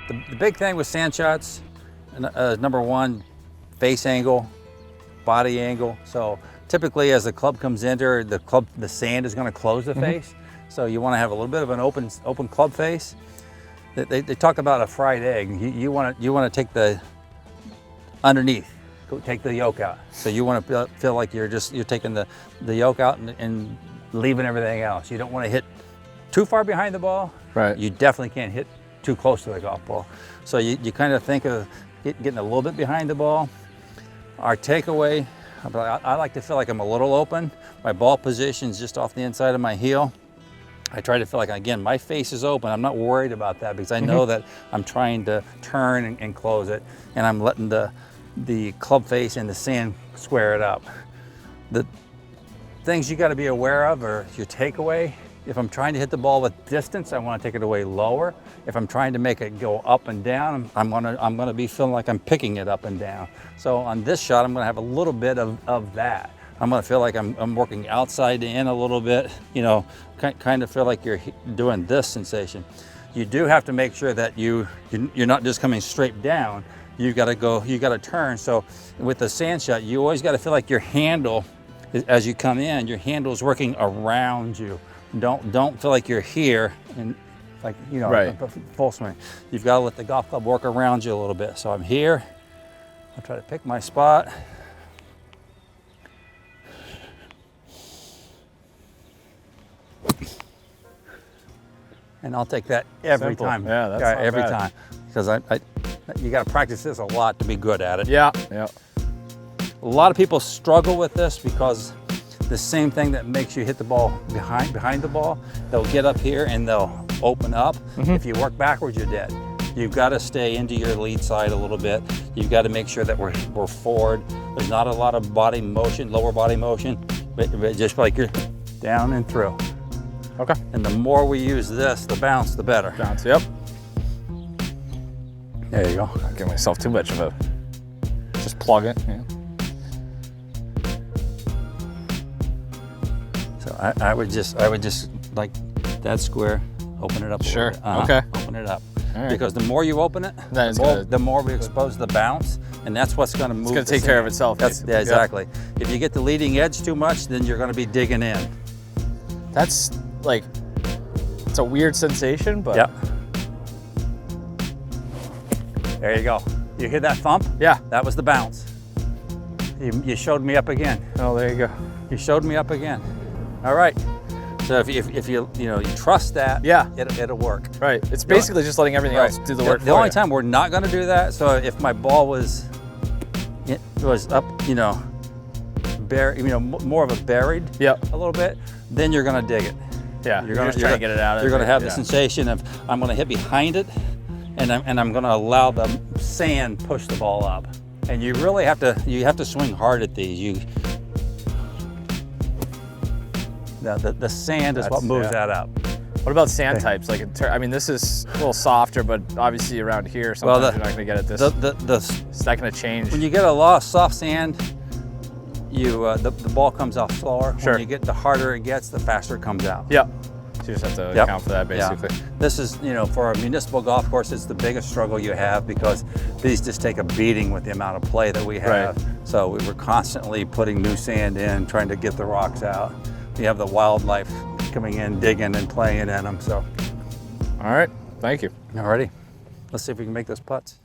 The big thing with sand shots, number one, face angle, body angle. So typically as the club comes in there, the sand is going to close the face. So you want to have a little bit of an open club face. They talk about a fried egg. You want to take the underneath, take the yolk out. So you want to feel like you're taking the yolk out and leaving everything else. You don't want to hit too far behind the ball. Right. You definitely can't hit too close to the golf ball. So you kind of think of getting a little bit behind the ball. Our takeaway, I like to feel like I'm a little open. My ball position's just off the inside of my heel. I try to feel like, again, my face is open. I'm not worried about that because I know that I'm trying to turn and close it, and I'm letting the club face and the sand square it up. The things you got to be aware of are your takeaway. If I'm trying to hit the ball with distance, I want to take it away lower. If I'm trying to make it go up and down, I'm gonna be feeling like I'm picking it up and down. So on this shot, I'm gonna have a little bit of that. I'm gonna feel like I'm working outside in a little bit, you know, kind of feel like you're doing this sensation. You do have to make sure that you're not just coming straight down. You gotta turn. So with the sand shot, you always gotta feel like your handle, as you come in, your handle is working around you. Don't feel like you're here and like, you know, right. Full swing. You've gotta let the golf club work around you a little bit. So I'm here, I'll try to pick my spot. And I'll take that every time. Yeah, that's not every bad. time. Because you got to practice this a lot to be good at it. Yeah, yeah. A lot of people struggle with this because the same thing that makes you hit the ball behind the ball, they'll get up here and they'll open up. If you work backwards, you're dead. You've got to stay into your lead side a little bit. You've got to make sure that we're forward. There's not a lot of body motion, lower body motion, but just like you're down and through. Okay. And the more we use this, the bounce, the better. Bounce, yep. There you go. Not give myself too much of a, just plug it. Yeah. So I would just like that square, open it up. Sure. Okay. Open it up. All right. Because the more you open it, the more we expose the bounce, and that's what's going to move. It's going to take care of itself. Yeah, exactly. Yep. If you get the leading edge too much, then you're going to be digging in. That's like, it's a weird sensation, but. Yep. There you go. You hear that thump? Yeah. That was the bounce. You showed me up again. Oh, there you go. You showed me up again. All right. So if you trust that, yeah, it'll work. Right. It's basically just letting everything else do the work. The only time we're not going to do that. So if my ball was up, more of a buried, a little bit, then you're going to dig it. Yeah. You're just trying to get it out. You're going to have the sensation of I'm going to hit behind it, and I'm going to allow the sand push the ball up. And you really have to swing hard at these. The sand is what moves that up. What about sand types? Like, I mean, this is a little softer, but obviously around here, sometimes you're not going to get it this. Is that going to change? When you get a lot of soft sand, the ball comes off slower. Sure. When you get, the harder it gets, the faster it comes out. Yep. So you just have to account for that, basically. Yeah. This is, for a municipal golf course, it's the biggest struggle you have because these just take a beating with the amount of play that we have. Right. So we were constantly putting new sand in, trying to get the rocks out. You have the wildlife coming in, digging and playing in them. So, all right, thank you. Alrighty, let's see if we can make those putts.